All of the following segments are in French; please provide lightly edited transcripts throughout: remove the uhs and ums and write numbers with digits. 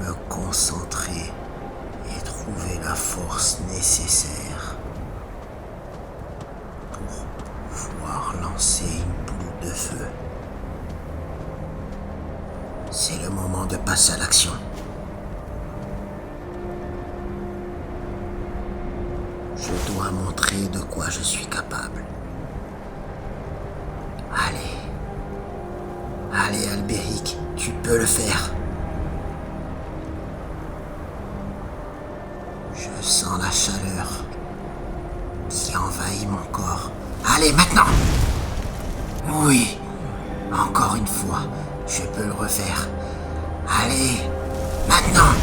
me concentrer et trouver la force nécessaire pour pouvoir lancer une boule de feu. C'est le moment de passer à l'action. Je dois montrer de quoi je suis capable. Allez, Albéric, tu peux le faire. Je sens la chaleur qui envahit mon corps. Allez, maintenant! Oui, encore une fois, je peux le refaire. Allez, maintenant!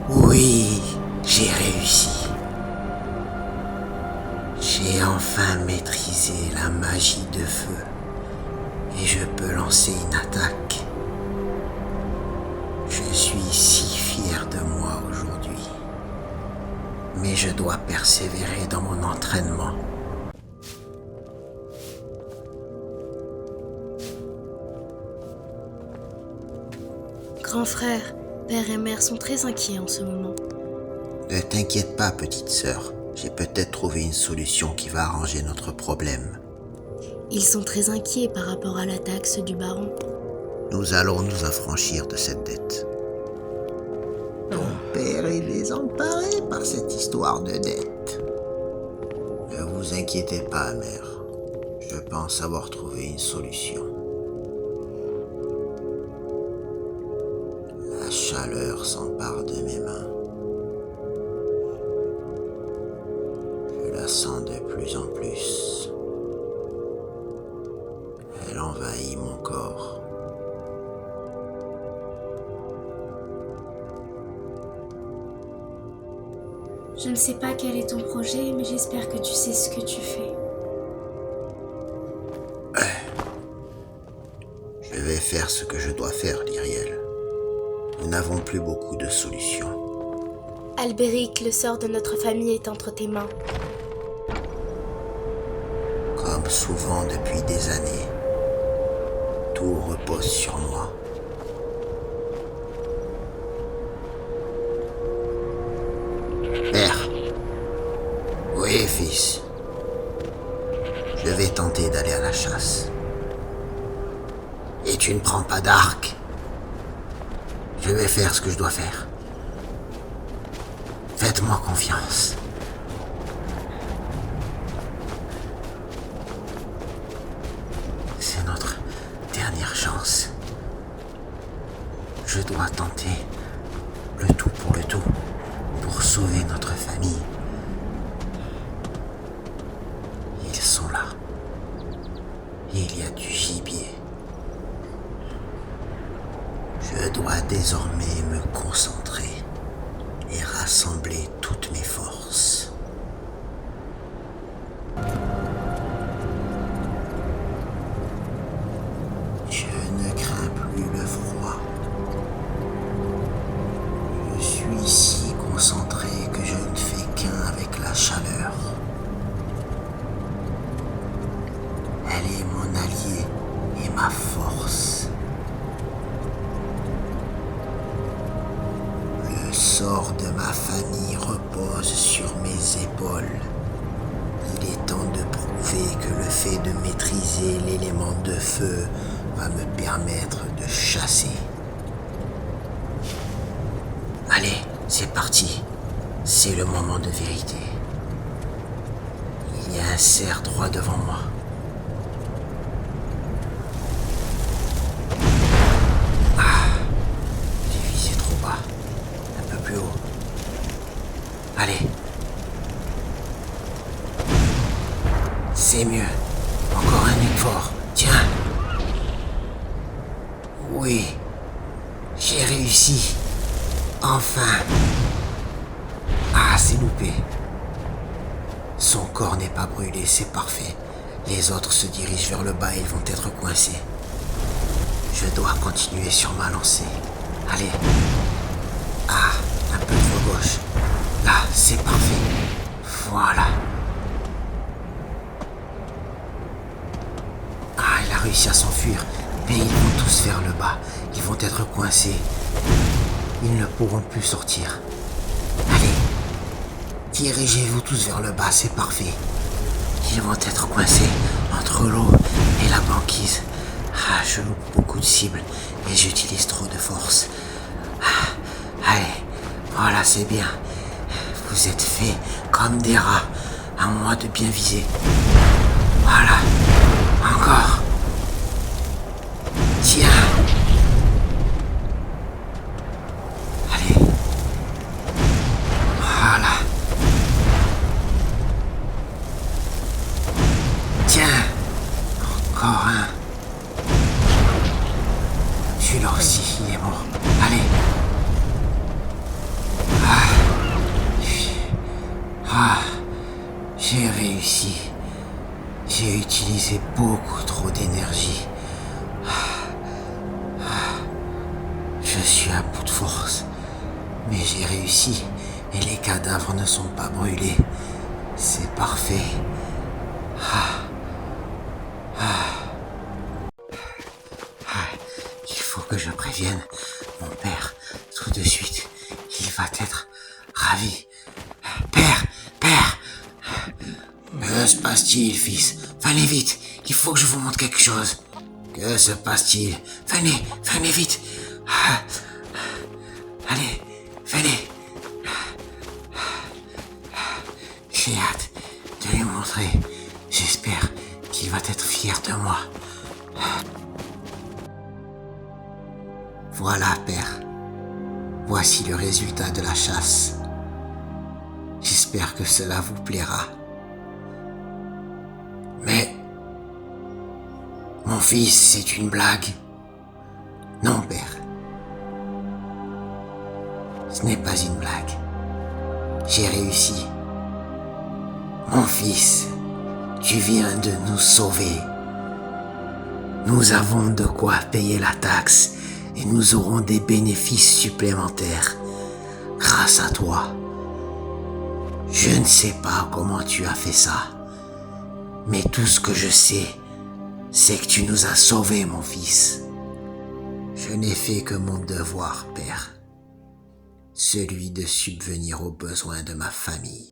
Oui, j'ai réussi. J'ai enfin maîtrisé la magie de feu et je peux lancer une attaque. Je suis si fier de moi aujourd'hui. Mais je dois persévérer dans mon entraînement. Grand frère, père et mère sont très inquiets en ce moment. Ne t'inquiète pas, petite sœur. J'ai peut-être trouvé une solution qui va arranger notre problème. Ils sont très inquiets par rapport à la taxe du baron. Nous allons nous affranchir de cette dette. Ton père est désemparé par cette histoire de dette. Ne vous inquiétez pas, mère. Je pense avoir trouvé une solution. La chaleur s'empare de mes mains. Je la sens de plus en plus. Elle envahit mon corps. Je ne sais pas quel est ton projet, mais j'espère que tu sais ce que tu fais. Je vais faire ce que je dois faire, Lyriel. Nous n'avons plus beaucoup de solutions. Albéric, le sort de notre famille est entre tes mains. Comme souvent depuis des années, tout repose sur moi. Père. Oui, fils. Je vais tenter d'aller à la chasse. Et tu ne prends pas d'arc. Je vais faire ce que je dois faire. Faites-moi confiance. C'est notre dernière chance. Je dois tenter le tout pour sauver notre famille. Ils sont là. Il y a du gibier. Je dois désormais me concentrer et rassembler toutes mes forces. Je ne crains plus le froid. Je suis si concentré que je ne fais qu'un avec la chaleur. Elle est mon allié et ma force. Le sort de ma famille repose sur mes épaules. Il est temps de prouver que le fait de maîtriser l'élément de feu va me permettre de chasser. Allez, c'est parti. C'est le moment de vérité. Il y a un cerf droit devant moi. J'ai visé trop bas. Un peu plus haut. Allez. C'est mieux. Encore un effort. Tiens. Oui. J'ai réussi. Enfin. Ah, c'est loupé. Son corps n'est pas brûlé, c'est parfait. Les autres se dirigent vers le bas et ils vont être coincés. Je dois continuer sur ma lancée. Allez. Ah, un peu trop gauche. Là, c'est parfait. Voilà. Ah, il a réussi à s'enfuir. Mais ils vont tous vers le bas. Ils vont être coincés. ils ne pourront plus sortir. Allez, dirigez-vous tous vers le bas, c'est parfait. Ils vont être coincés entre l'eau et la banquise. Je loupe beaucoup de cibles et j'utilise trop de force. Allez, voilà, c'est bien. Vous êtes faits comme des rats, à moi de bien viser. Voilà, encore. Tiens. Allez. Voilà. Tiens. Encore un. Celui-là aussi, il est mort. Allez. J'ai réussi. J'ai utilisé beaucoup trop d'énergie. Je suis à bout de force. Mais j'ai réussi et les cadavres ne sont pas brûlés. C'est parfait. Il faut que je prévienne mon père tout de suite. Il va être ravi. Père! Que se passe-t-il, fils? Venez vite, il faut que je vous montre quelque chose. Que se passe-t-il? Venez vite. Allez, venez. J'ai hâte de lui montrer. J'espère qu'il va être fier de moi. Voilà, père. Voici le résultat de la chasse. J'espère que cela vous plaira. Mais... mon fils, c'est une blague. Non, père. Ce n'est pas une blague. J'ai réussi. Mon fils, tu viens de nous sauver. Nous avons de quoi payer la taxe et nous aurons des bénéfices supplémentaires grâce à toi. Je ne sais pas comment tu as fait ça, mais tout ce que je sais, c'est que tu nous as sauvés, mon fils. Je n'ai fait que mon devoir, père, celui de subvenir aux besoins de ma famille.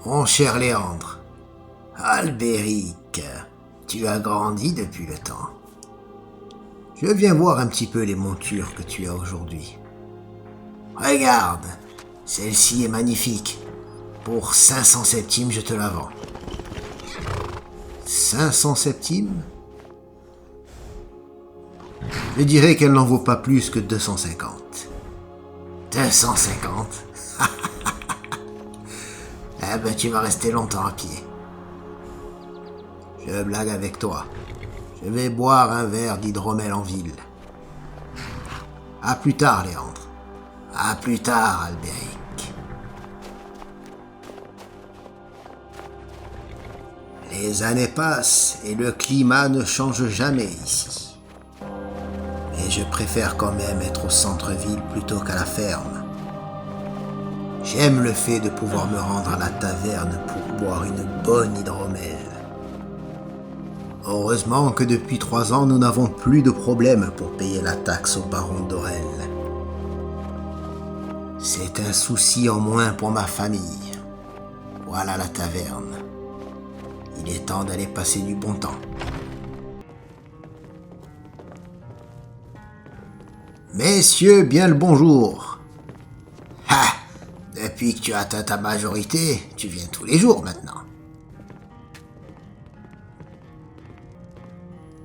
Mon cher Léandre, Albéric, tu as grandi depuis le temps. Je viens voir un petit peu les montures que tu as aujourd'hui. Regarde, celle-ci est magnifique. Pour 500 centimes, je te la vends. 500 centimes? Je dirais qu'elle n'en vaut pas plus que 250. 250? Eh ben, tu vas rester longtemps à pied. Je blague avec toi. Je vais boire un verre d'hydromel en ville. À plus tard, Léandre. À plus tard, Albéric. Les années passent et le climat ne change jamais ici. Mais je préfère quand même être au centre-ville plutôt qu'à la ferme. J'aime le fait de pouvoir me rendre à la taverne pour boire une bonne hydromel. Heureusement que depuis 3 ans, nous n'avons plus de problème pour payer la taxe au baron d'Orel. C'est un souci en moins pour ma famille. Voilà la taverne. Il est temps d'aller passer du bon temps. Messieurs, bien le bonjour. Depuis que tu as atteint ta majorité, tu viens tous les jours maintenant.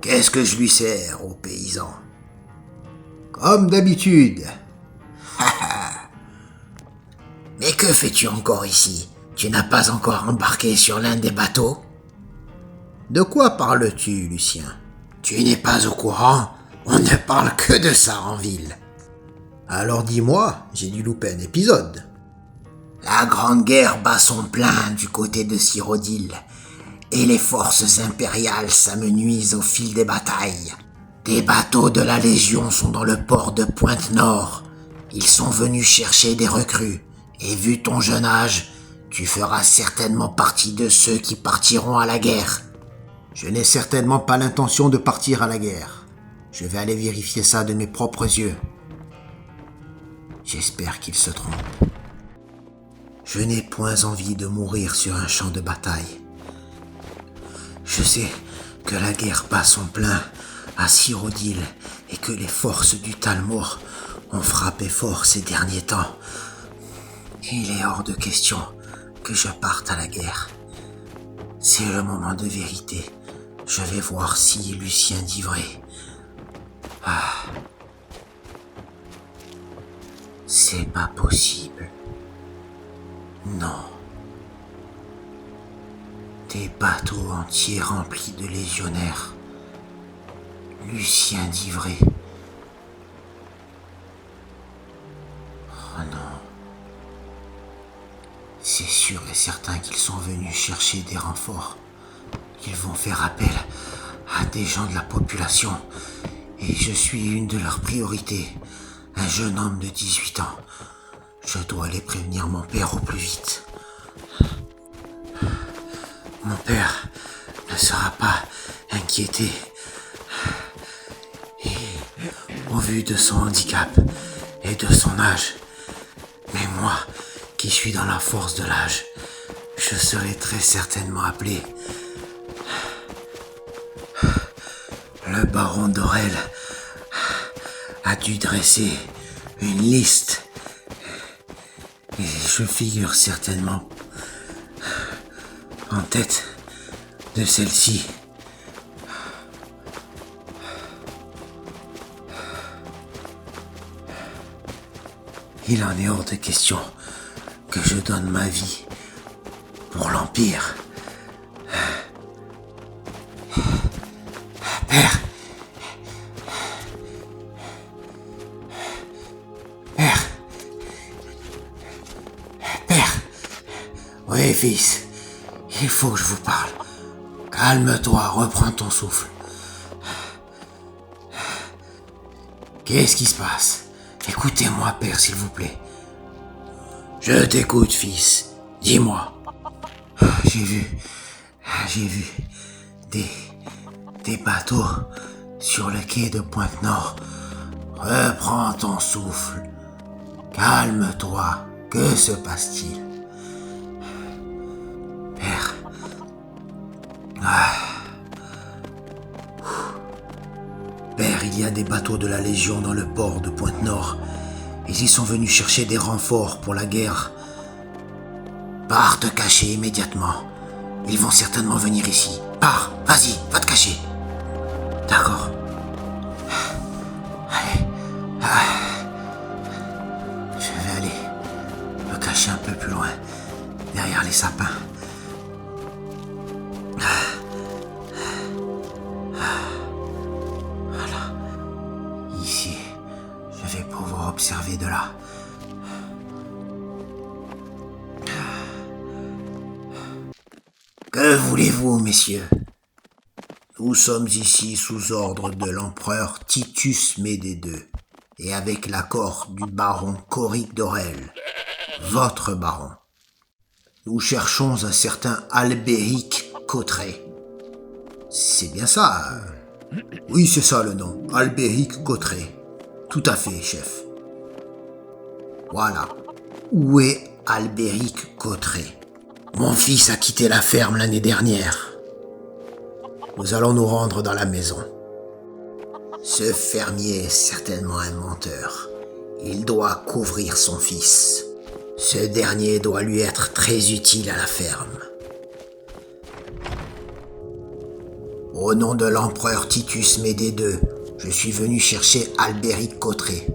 Qu'est-ce que je lui sers aux paysans? Comme d'habitude. Mais que fais-tu encore ici? Tu n'as pas encore embarqué sur l'un des bateaux? De quoi parles-tu, Lucien? Tu n'es pas au courant? On ne parle que de ça en ville. Alors dis-moi, j'ai dû louper un épisode. La Grande Guerre bat son plein du côté de Cyrodiil, et les forces impériales s'amenuisent au fil des batailles. Des bateaux de la Légion sont dans le port de Pointe-Nord, Ils sont venus chercher des recrues. Et vu ton jeune âge, tu feras certainement partie de ceux qui partiront à la guerre. Je n'ai certainement pas l'intention de partir à la guerre. Je vais aller vérifier ça de mes propres yeux. J'espère qu'il se trompe. Je n'ai point envie de mourir sur un champ de bataille. Je sais que la guerre bat son plein à Cyrodiil et que les forces du Talmor ont frappé fort ces derniers temps. Il est hors de question que je parte à la guerre. C'est le moment de vérité. Je vais voir si Lucien d'Ivray... C'est pas possible. Non. Des bateaux entiers remplis de légionnaires. Lucien d'Ivray. Oh non. C'est sûr et certain qu'ils sont venus chercher des renforts. Ils vont faire appel à des gens de la population. Et je suis une de leurs priorités. Un jeune homme de 18 ans. Je dois aller prévenir mon père au plus vite. Mon père ne sera pas inquiété. Et au vu de son handicap et de son âge, mais moi, qui suis dans la force de l'âge, je serai très certainement appelé. Le baron d'Orel a dû dresser une liste et je figure certainement en tête de celle-ci. Il en est hors de question que je donne ma vie pour l'Empire. Père. Père. Oui, fils. Il faut que je vous parle. Calme-toi, reprends ton souffle. Qu'est-ce qui se passe? Écoutez-moi, père, s'il vous plaît. Je t'écoute, fils. Dis-moi. J'ai vu des bateaux sur le quai de Pointe-Nord. Reprends ton souffle. Calme-toi. Que se passe-t-il? Père. Père, il y a des bateaux de la Légion dans le port de Pointe-Nord. Ils y sont venus chercher des renforts pour la guerre. Pars te cacher immédiatement. Ils vont certainement venir ici. Pars, vas-y, va te cacher. D'accord. Allez. Je vais aller me cacher un peu plus loin, derrière les sapins. Voilà. Ici, je vais pouvoir observer de là. Que voulez-vous, messieurs? Nous sommes ici sous ordre de l'empereur Titus Médée II, et avec l'accord du baron Coric d'Orel, votre baron. Nous cherchons un certain Albéric Cotret. C'est bien ça? Oui, c'est ça le nom, Albéric Cotret. Tout à fait, chef. Voilà. Où est Albéric Cotret? Mon fils a quitté la ferme l'année dernière. Nous allons nous rendre dans la maison. Ce fermier est certainement un menteur. Il doit couvrir son fils. Ce dernier doit lui être très utile à la ferme. Au nom de l'empereur Titus Médée II, je suis venu chercher Albéric Cotret.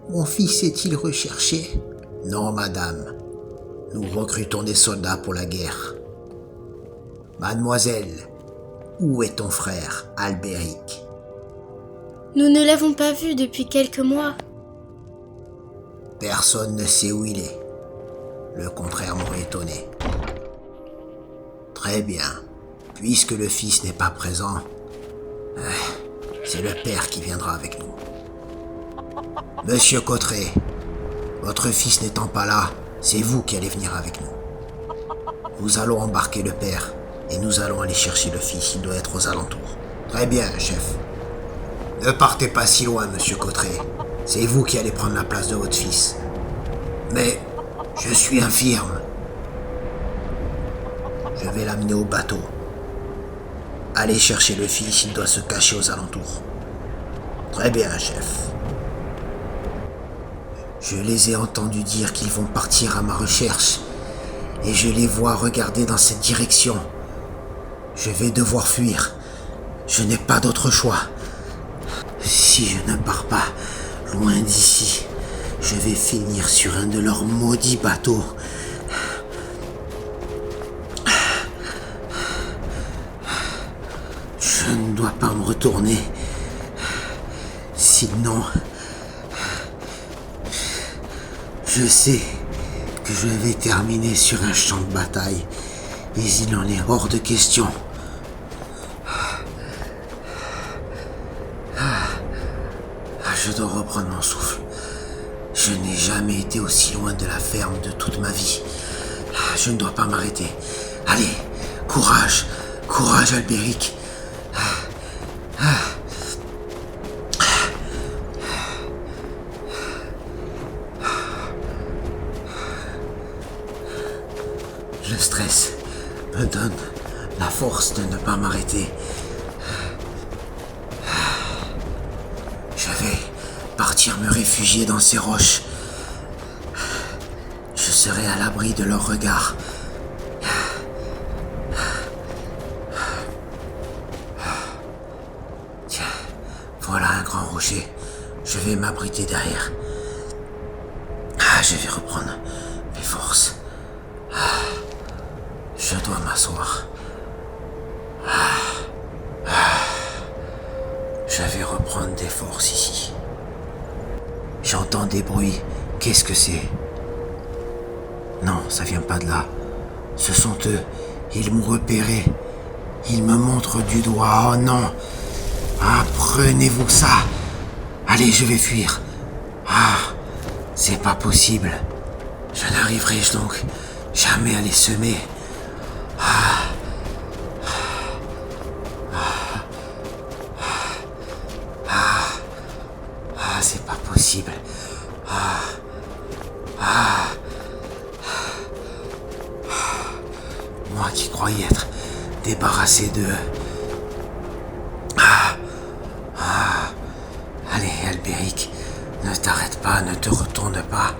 Mon fils est-il recherché? Non, madame. Nous recrutons des soldats pour la guerre. Mademoiselle, où est ton frère, Albéric? Nous ne l'avons pas vu depuis quelques mois. Personne ne sait où il est. Le contraire m'aurait étonné. Très bien. Puisque le fils n'est pas présent, c'est le père qui viendra avec nous. Monsieur Cotteret, votre fils n'étant pas là, c'est vous qui allez venir avec nous. Nous allons embarquer le père et nous allons aller chercher le fils, il doit être aux alentours. Très bien, chef. Ne partez pas si loin, monsieur Cotteret. C'est vous qui allez prendre la place de votre fils. Mais je suis infirme. Je vais l'amener au bateau. Allez chercher le fils, il doit se cacher aux alentours. Très bien, chef. Je les ai entendus dire qu'ils vont partir à ma recherche et je les vois regarder dans cette direction. Je vais devoir fuir. Je n'ai pas d'autre choix. Si je ne pars pas loin d'ici, je vais finir sur un de leurs maudits bateaux. Je ne dois pas me retourner. Sinon, je sais que je vais terminer sur un champ de bataille, mais il en est hors de question. Je dois reprendre mon souffle. Je n'ai jamais été aussi loin de la ferme de toute ma vie. Je ne dois pas m'arrêter. Allez, courage, courage Albéric. Le stress me donne la force de ne pas m'arrêter. Je vais partir me réfugier dans ces roches. Je serai à l'abri de leur regard. Tiens, voilà un grand rocher. Je vais m'abriter derrière. Je vais reprendre mes forces. Je dois m'asseoir. Je vais reprendre des forces ici. J'entends des bruits. Qu'est-ce que c'est? Non, ça vient pas de là. Ce sont eux. Ils m'ont repéré. Ils me montrent du doigt. Oh non. Prenez-vous ça. Allez, je vais fuir. C'est pas possible. Je n'arriverai-je donc jamais à les semer? C'est pas possible. Moi qui croyais être débarrassé d'eux. Allez, Albéric, ne t'arrête pas, ne te retourne pas.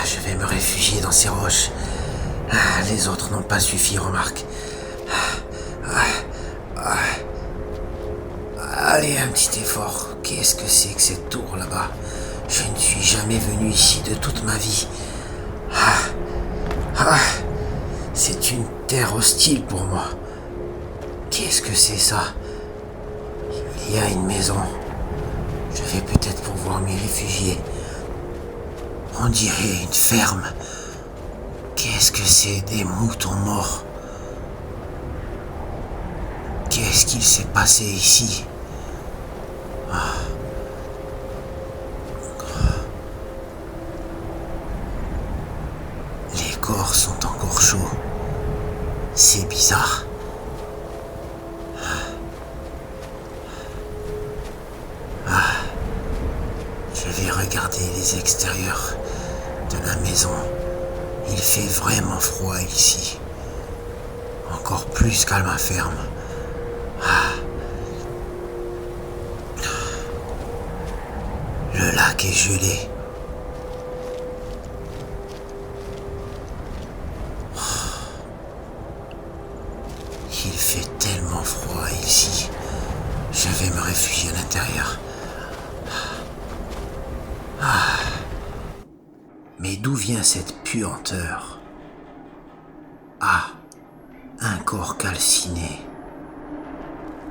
Je vais me réfugier dans ces roches. Les autres n'ont pas suffi, remarque. Allez, un petit effort. Qu'est-ce que c'est que cette tour là-bas? Je ne suis jamais venu ici de toute ma vie. C'est une terre hostile pour moi. Qu'est-ce que c'est ça? Il y a une maison. Je vais peut-être pouvoir m'y réfugier. On dirait une ferme. Qu'est-ce que c'est? Des moutons morts. Qu'est-ce qu'il s'est passé ici? Les corps sont encore chauds. C'est bizarre. Je vais regarder les extérieurs de la maison. Il fait vraiment froid ici. Encore plus qu'à ma ferme. Le lac est gelé. Il fait tellement froid ici. Je vais me réfugier à l'intérieur. Mais d'où vient cette puanteur? Un corps calciné.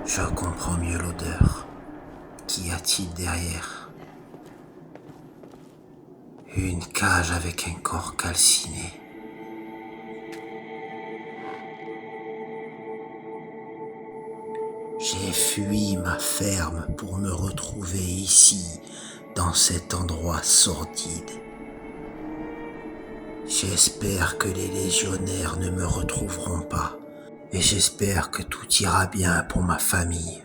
Je comprends mieux l'odeur. Qu'y a-t-il derrière? Une cage avec un corps calciné. J'ai fui ma ferme pour me retrouver ici, dans cet endroit sordide. J'espère que les légionnaires ne me retrouveront pas, et j'espère que tout ira bien pour ma famille.